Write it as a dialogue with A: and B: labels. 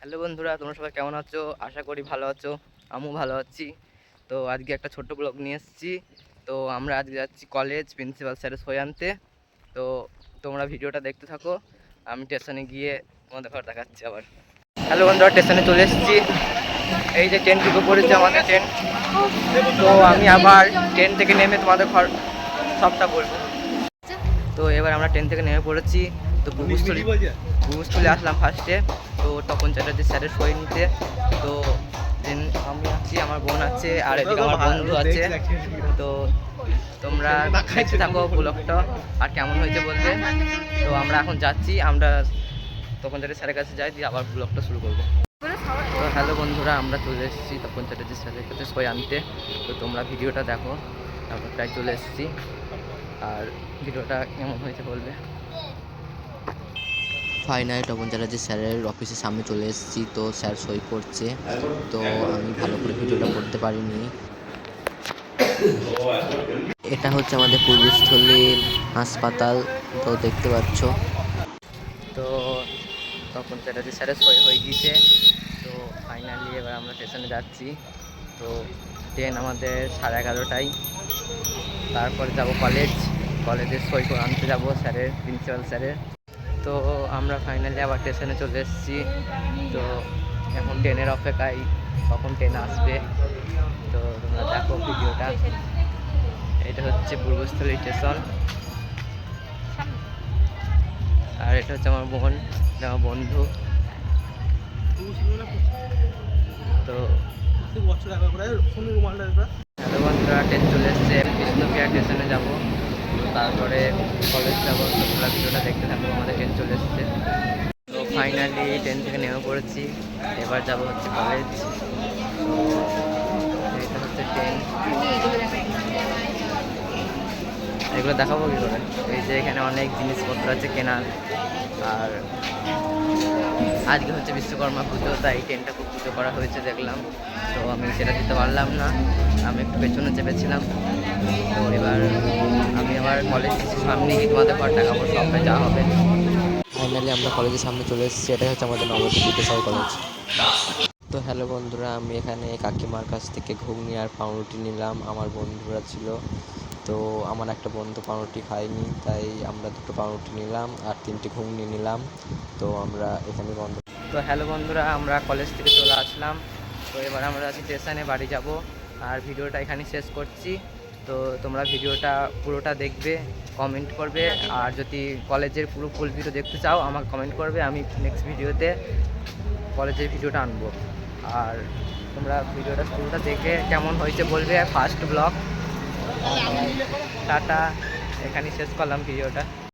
A: Hello বন্ধুরা, তোমরা সবাই কেমন আছো? আশা করি ভালো আছো। আমিও ভালো আছি। তো আজকে একটা ছোট্ট ব্লগ নিয়ে এসেছি। তো আমরা আজকে যাচ্ছি কলেজ প্রিন্সিপাল স্যারের সই আনতে। তো তোমরা ভিডিওটা দেখতে থাকো। আমি স্টেশনে গিয়ে তোমাদের ঘর দেখাচ্ছি আবার। হ্যালো বন্ধুরা, স্টেশনে চলে এসেছি। এই যে ট্রেন ঢুকে পড়েছে আমাদের ট্রেন। তো আমি আবার ট্রেন থেকে নেমে তোমাদের ঘর সবটা বলবো। তো এবার আমরা ট্রেন থেকে নেমে পড়েছি। তো বুবুস্থলে আসলাম ফার্স্টে। তো তপন চ্যাটার্জি স্যারের সই নিতে। তো দেন আমি আছি, আমার বোন আছে, আর এদিকে আমার বন্ধু আছে। তো তোমরা দেখতে থাকো ব্লগটা, আর কেমন হয়েছে বলবে। তো আমরা এখন যাচ্ছি, আমরা তপন চ্যাটার্জি স্যারের কাছে যাই, দিয়ে আবার ব্লগটা শুরু করবো। তো হ্যালো বন্ধুরা, আমরা চলে এসেছি তপন চ্যাটার্জি স্যারের কাছে সই আনতে। তো তোমরা ভিডিওটা দেখো, তারপর প্রায় চলে এসেছি। আর ভিডিওটা কেমন হয়েছে বলবে।
B: ফাইনালি তপন চ্যাটার্জি স্যারের অফিসের সামনে চলে এসেছি। তো স্যার সই করছে। তো আমি ভালো করে ভিডিওটা করতে পারিনি। এটা হচ্ছে আমাদের পূর্বস্থলী হাসপাতাল, তো দেখতে পাচ্ছ।
A: তো তখন চ্যাটার্জি স্যারের সই হয়ে গিয়েছে। তো ফাইনালি এবার আমরা স্টেশনে যাচ্ছি। তো ট্রেন আমাদের 11:30টায়। তারপরে যাব কলেজের সই করে আনতে যাবো স্যারের, প্রিন্সিপাল স্যারের। তো আমরা ফাইনালি আবার স্টেশনে চলে এসেছি। তো এখন ট্রেনের অপেক্ষায়, কখন ট্রেন আসবে। তো তোমরা দেখো ভিডিওটা। এটা হচ্ছে পূর্বস্থলী স্টেশন, আর এটা হচ্ছে আমার বোন, আমার বন্ধু। তো হ্যালো বন্ধুরা, ট্রেন চলে এসছে, কৃষ্ণপিয়া স্টেশনে যাবো। তারপরে কলেজ যাবো। তো পুরো ভিডিওটা দেখতে থাকবো, আমাদের ট্রেন চলে এসছে। তো ফাইনালি ট্রেন থেকে নেমে পড়েছি, এবার যাব হচ্ছে কলেজ। তো এটা হচ্ছে ট্রেন, এগুলো দেখাবো কী করে। এই যে এখানে অনেক জিনিসপত্র আছে কেনার। আর আজকে হচ্ছে বিশ্বকর্মা পুজো, তাই ট্রেনটা খুব পুজো করা হয়েছে দেখলাম। তো আমি সেটা দিতে পারলাম না, আমি একটু পেছনে চেপেছিলাম। তো এবার আমি আবার কলেজ সামনে গিয়ে তোমাদের ঘর দেখাবো সবটা যা হবে।
B: ফাইনালি আমরা কলেজের সামনে চলে এসেছি। এটাই হচ্ছে আমাদের নবদ্বীপ বিদ্যাসাগর কলেজ। তো হ্যালো বন্ধুরা, আমি এখানে কাকিমার কাছ থেকে ঘুগনি আর পাউরুটি নিলাম। আমার বন্ধুরা ছিল, তো আমার একটা বন্ধু পাউরুটি খায়নি, তাই আমরা দুটো পাউরুটি নিলাম আর 3টে ঘুগনি নিলাম। তো আমরা এখানে বন্ধ।
A: তো হ্যালো বন্ধুরা, আমরা কলেজ থেকে চলে আসলাম। তো এবার আমরা আছি স্টেশনে, বাড়ি যাব। আর ভিডিওটা এখানে শেষ করছি। তো তোমরা ভিডিওটা পুরোটা দেখবে, কমেন্ট করবে। আর যদি কলেজের পুরো ফুল ভিডিও দেখতে চাও আমাকে কমেন্ট করবে, আমি নেক্সট ভিডিওতে কলেজের ভিডিওটা আনবো। আর তোমরা ভিডিওটা পুরোটা দেখে কেমন হয়েছে বলবে। ফার্স্ট ব্লগ, টাটা, এখানেই শেষ করলাম ভিডিওটা।